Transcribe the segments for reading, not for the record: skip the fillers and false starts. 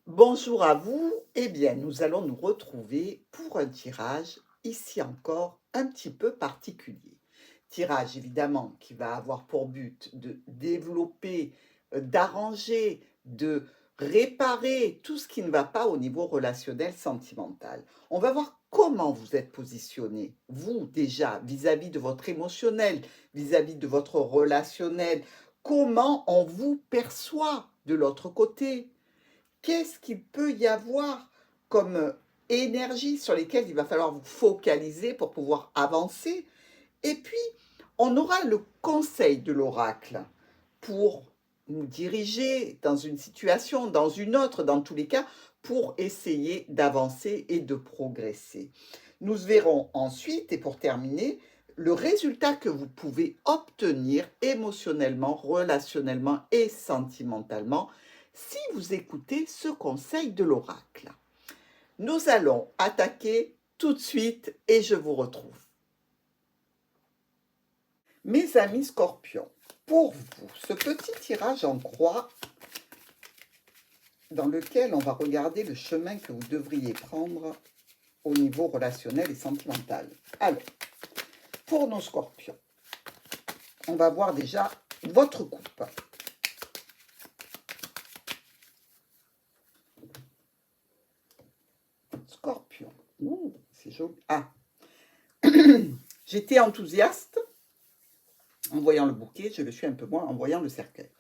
Bonjour à vous. Eh bien, nous allons nous retrouver pour un tirage, ici encore, un petit peu particulier. Tirage, évidemment, qui va avoir pour but de développer, d'arranger, de réparer tout ce qui ne va pas au niveau relationnel, sentimental. On va voir comment vous êtes positionné, vous, déjà, vis-à-vis de votre émotionnel, vis-à-vis de votre relationnel, comment on vous perçoit de l'autre côté. Qu'est-ce qu'il peut y avoir comme énergie sur lesquelles il va falloir vous focaliser pour pouvoir avancer? Et puis, on aura le conseil de l'oracle pour nous diriger dans une situation, dans une autre, dans tous les cas, pour essayer d'avancer et de progresser. Nous verrons ensuite, et pour terminer, le résultat que vous pouvez obtenir émotionnellement, relationnellement et sentimentalement si vous écoutez ce conseil de l'oracle. Nous allons attaquer tout de suite et je vous retrouve. Mes amis scorpions, pour vous, ce petit tirage en croix dans lequel on va regarder le chemin que vous devriez prendre au niveau relationnel et sentimental. Alors, pour nos scorpions, on va voir déjà votre coupe. Scorpion, ouh, c'est joli. Ah, j'étais enthousiaste en voyant le bouquet, je le suis un peu moins en voyant le cercueil.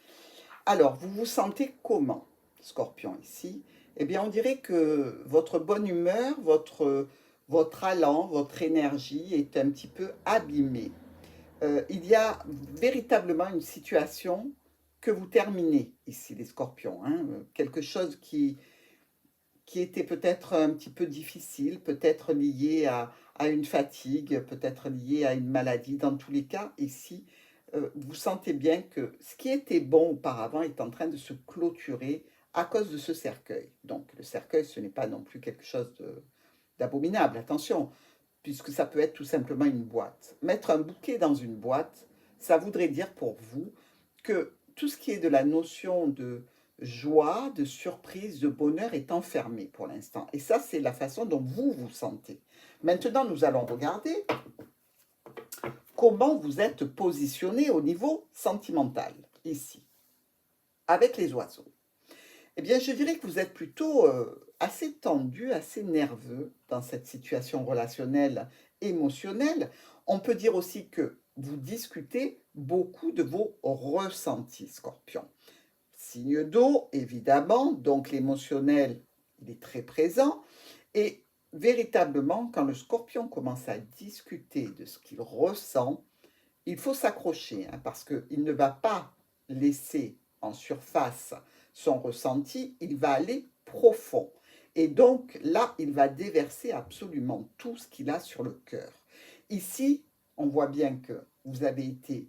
Alors, vous vous sentez comment, Scorpion, ici? Eh bien, on dirait que votre bonne humeur, votre allant, votre énergie est un petit peu abîmée. Il y a véritablement une situation que vous terminez ici, les Scorpions. Hein, quelque chose qui était peut-être un petit peu difficile, peut-être lié à une fatigue, peut-être lié à une maladie. Dans tous les cas, ici, vous sentez bien que ce qui était bon auparavant est en train de se clôturer à cause de ce cercueil. Donc le cercueil, ce n'est pas non plus quelque chose d'abominable, attention, puisque ça peut être tout simplement une boîte. Mettre un bouquet dans une boîte, ça voudrait dire pour vous que tout ce qui est de la notion de joie, de surprise, de bonheur est enfermé pour l'instant. Et ça, c'est la façon dont vous vous sentez. Maintenant, nous allons regarder comment vous êtes positionné au niveau sentimental, ici, avec les oiseaux. Eh bien, je dirais que vous êtes plutôt assez tendu, assez nerveux dans cette situation relationnelle, émotionnelle. On peut dire aussi que vous discutez beaucoup de vos ressentis, Scorpion. Signe d'eau, évidemment, donc l'émotionnel, il est très présent. Et véritablement, quand le Scorpion commence à discuter de ce qu'il ressent, il faut s'accrocher, hein, parce qu'il ne va pas laisser en surface son ressenti, il va aller profond. Et donc là, il va déverser absolument tout ce qu'il a sur le cœur. Ici, on voit bien que vous avez été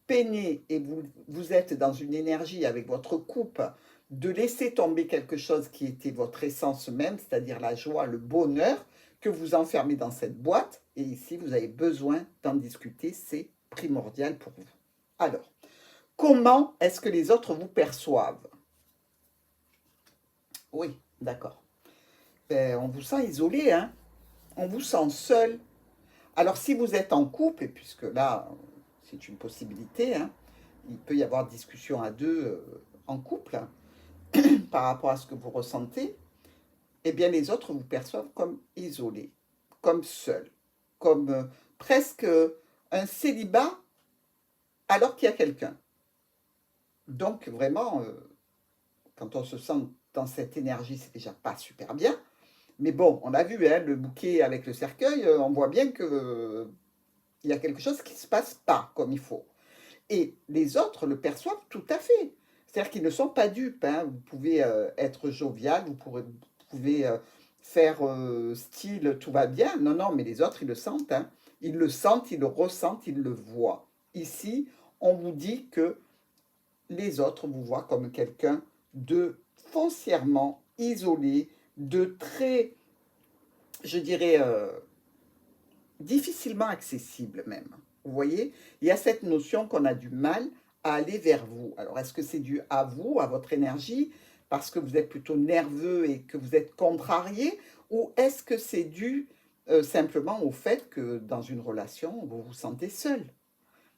peiné et vous êtes dans une énergie avec votre coupe de laisser tomber quelque chose qui était votre essence même, c'est-à-dire la joie, le bonheur, que vous enfermez dans cette boîte. Et ici, vous avez besoin d'en discuter, c'est primordial pour vous. Alors, comment est-ce que les autres vous perçoivent? Oui, d'accord. Ben, on vous sent isolé, hein? On vous sent seul. Alors, si vous êtes en couple, et puisque là, c'est une possibilité, hein, il peut y avoir discussion à deux en couple hein, par rapport à ce que vous ressentez, eh bien, les autres vous perçoivent comme isolé, comme seul, comme presque un célibat alors qu'il y a quelqu'un. Donc, vraiment, quand on se sent dans cette énergie, c'est déjà pas super bien. Mais bon, on a vu, hein, le bouquet avec le cercueil, on voit bien que il y a quelque chose qui ne se passe pas comme il faut. Et les autres le perçoivent tout à fait. C'est-à-dire qu'ils ne sont pas dupes. Hein. Vous pouvez être jovial, vous pouvez faire style tout va bien. Non, non, mais les autres, ils le sentent. Hein. Ils le sentent, ils le ressentent, ils le voient. Ici, on vous dit que les autres vous voient comme quelqu'un de foncièrement isolé, de très, je dirais, difficilement accessible même. Vous voyez, il y a cette notion qu'on a du mal à aller vers vous. Alors, est-ce que c'est dû à vous, à votre énergie, parce que vous êtes plutôt nerveux et que vous êtes contrarié, ou est-ce que c'est dû simplement au fait que dans une relation, vous vous sentez seul?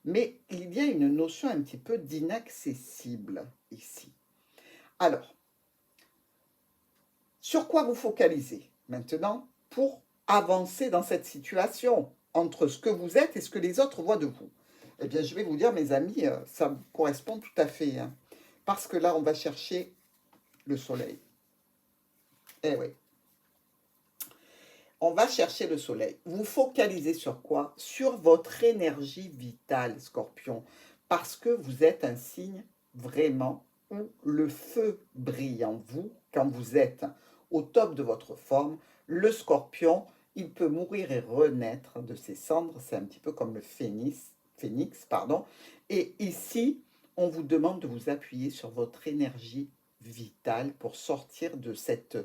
Mais il y a une notion un petit peu d'inaccessible ici. Alors, sur quoi vous focalisez maintenant pour avancer dans cette situation entre ce que vous êtes et ce que les autres voient de vous? Eh bien, je vais vous dire, mes amis, ça me correspond tout à fait, hein, parce que là, on va chercher le soleil. Eh oui, on va chercher le soleil. Vous focalisez sur quoi? Sur votre énergie vitale, Scorpion, parce que vous êtes un signe vraiment où le feu brille en vous quand vous êtes au top de votre forme. Le Scorpion, il peut mourir et renaître de ses cendres. C'est un petit peu comme le phénix, pardon. Et ici, on vous demande de vous appuyer sur votre énergie vitale pour sortir de cette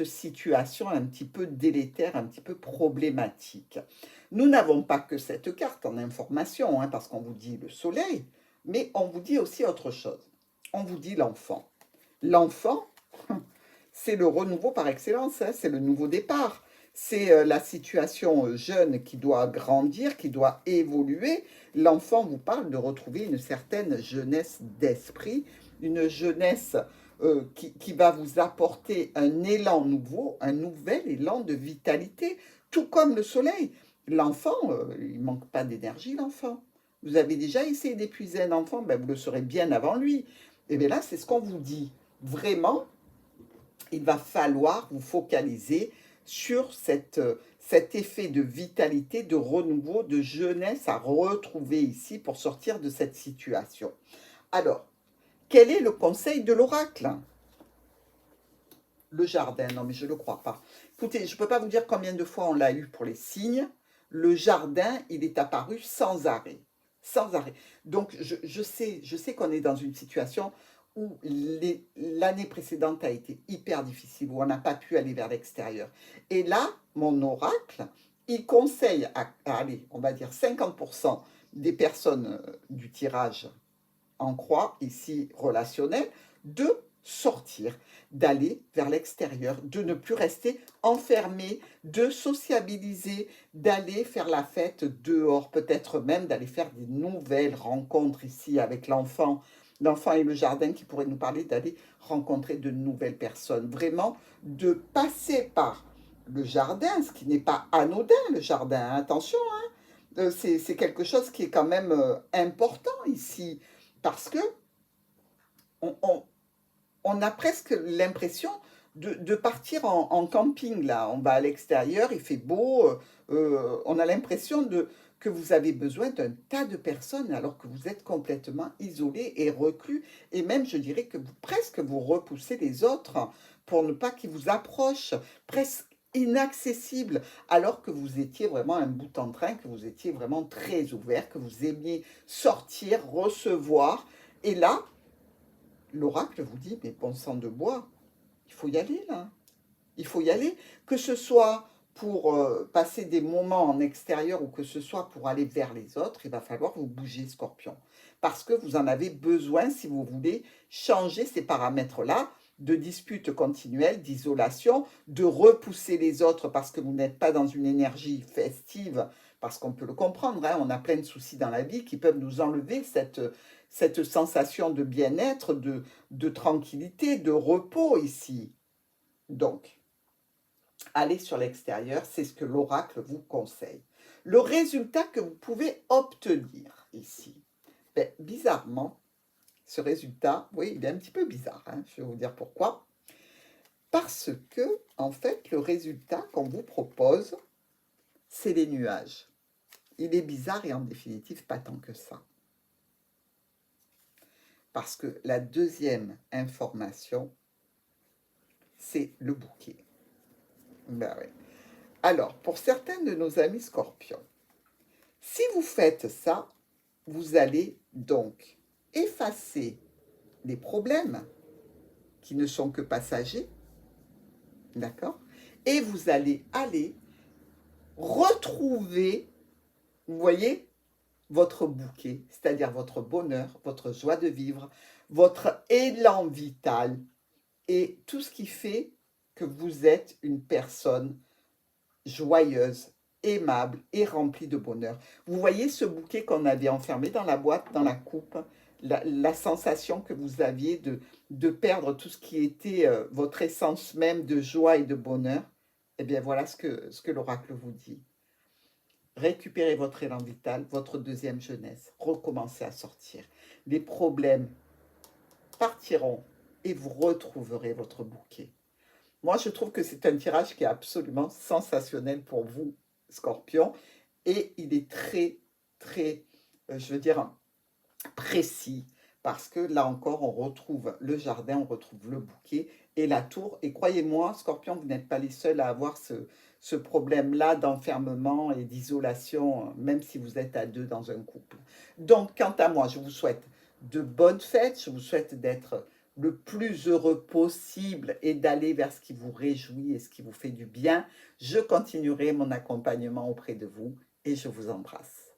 situation un petit peu délétère, un petit peu problématique. Nous n'avons pas que cette carte en information, hein, parce qu'on vous dit le soleil, mais on vous dit aussi autre chose. On vous dit l'enfant. L'enfant, c'est le renouveau par excellence, hein, c'est le nouveau départ. C'est la situation jeune qui doit grandir, qui doit évoluer. L'enfant vous parle de retrouver une certaine jeunesse d'esprit, une jeunesse qui va vous apporter un élan nouveau, un nouvel élan de vitalité, tout comme le soleil. L'enfant, il ne manque pas d'énergie, l'enfant. Vous avez déjà essayé d'épuiser un enfant, ben vous le saurez bien avant lui. Et bien là, c'est ce qu'on vous dit. Vraiment, il va falloir vous focaliser sur cet effet de vitalité, de renouveau, de jeunesse à retrouver ici pour sortir de cette situation. Alors, quel est le conseil de l'oracle? Le jardin, non mais je ne le crois pas. Écoutez, je ne peux pas vous dire combien de fois on l'a eu pour les signes. Le jardin, il est apparu sans arrêt. Sans arrêt. Donc, je sais qu'on est dans une situation où l'année précédente a été hyper difficile, où on n'a pas pu aller vers l'extérieur. Et là, mon oracle, il conseille allez, on va dire 50% des personnes du tirage en croix, ici relationnel, de sortir, d'aller vers l'extérieur, de ne plus rester enfermé, de sociabiliser, d'aller faire la fête dehors, peut-être même d'aller faire des nouvelles rencontres ici avec l'enfant. L'enfant et le jardin qui pourraient nous parler d'aller rencontrer de nouvelles personnes. Vraiment, de passer par le jardin, ce qui n'est pas anodin, le jardin, attention, hein. C'est quelque chose qui est quand même important ici, parce que on, on- on a presque l'impression de partir en camping, là. On va à l'extérieur, il fait beau, on a l'impression que vous avez besoin d'un tas de personnes alors que vous êtes complètement isolé et reclus. Et même, je dirais que presque vous repoussez les autres pour ne pas qu'ils vous approchent, presque inaccessible, alors que vous étiez vraiment un bout en train, que vous étiez vraiment très ouvert, que vous aimiez sortir, recevoir. Et là, l'oracle vous dit, mais bon sang de bois, il faut y aller là. Il faut y aller, que ce soit pour passer des moments en extérieur ou que ce soit pour aller vers les autres, il va falloir vous bouger, Scorpion. Parce que vous en avez besoin si vous voulez changer ces paramètres-là de dispute continuelle, d'isolation, de repousser les autres parce que vous n'êtes pas dans une énergie festive, parce qu'on peut le comprendre, hein, on a plein de soucis dans la vie qui peuvent nous enlever cette sensation de bien-être, de tranquillité, de repos ici. Donc, aller sur l'extérieur, c'est ce que l'oracle vous conseille. Le résultat que vous pouvez obtenir ici, ben, bizarrement, ce résultat, oui, il est un petit peu bizarre, hein, je vais vous dire pourquoi. Parce que, en fait, le résultat qu'on vous propose, c'est les nuages. Il est bizarre et en définitive pas tant que ça. Parce que la deuxième information, c'est le bouquet. Ben ouais. Alors, pour certains de nos amis scorpions, Si vous faites ça, vous allez donc effacer les problèmes qui ne sont que passagers, d'accord? Et vous allez aller retrouver, vous voyez, votre bouquet, c'est-à-dire votre bonheur, votre joie de vivre, votre élan vital et tout ce qui fait que vous êtes une personne joyeuse, aimable et remplie de bonheur. Vous voyez ce bouquet qu'on avait enfermé dans la boîte, dans la coupe, la sensation que vous aviez de perdre tout ce qui était votre essence même de joie et de bonheur. Eh bien, voilà ce que l'oracle vous dit. Récupérez votre élan vital, votre deuxième jeunesse. Recommencez à sortir. Les problèmes partiront et vous retrouverez votre bouquet. Moi, je trouve que c'est un tirage qui est absolument sensationnel pour vous, Scorpion, et il est très, très, je veux dire, précis, parce que là encore, on retrouve le jardin, on retrouve le bouquet et la tour. Et croyez-moi, Scorpion, vous n'êtes pas les seuls à avoir ce problème-là d'enfermement et d'isolation, même si vous êtes à deux dans un couple. Donc, quant à moi, je vous souhaite de bonnes fêtes, je vous souhaite d'être le plus heureux possible et d'aller vers ce qui vous réjouit et ce qui vous fait du bien. Je continuerai mon accompagnement auprès de vous et je vous embrasse.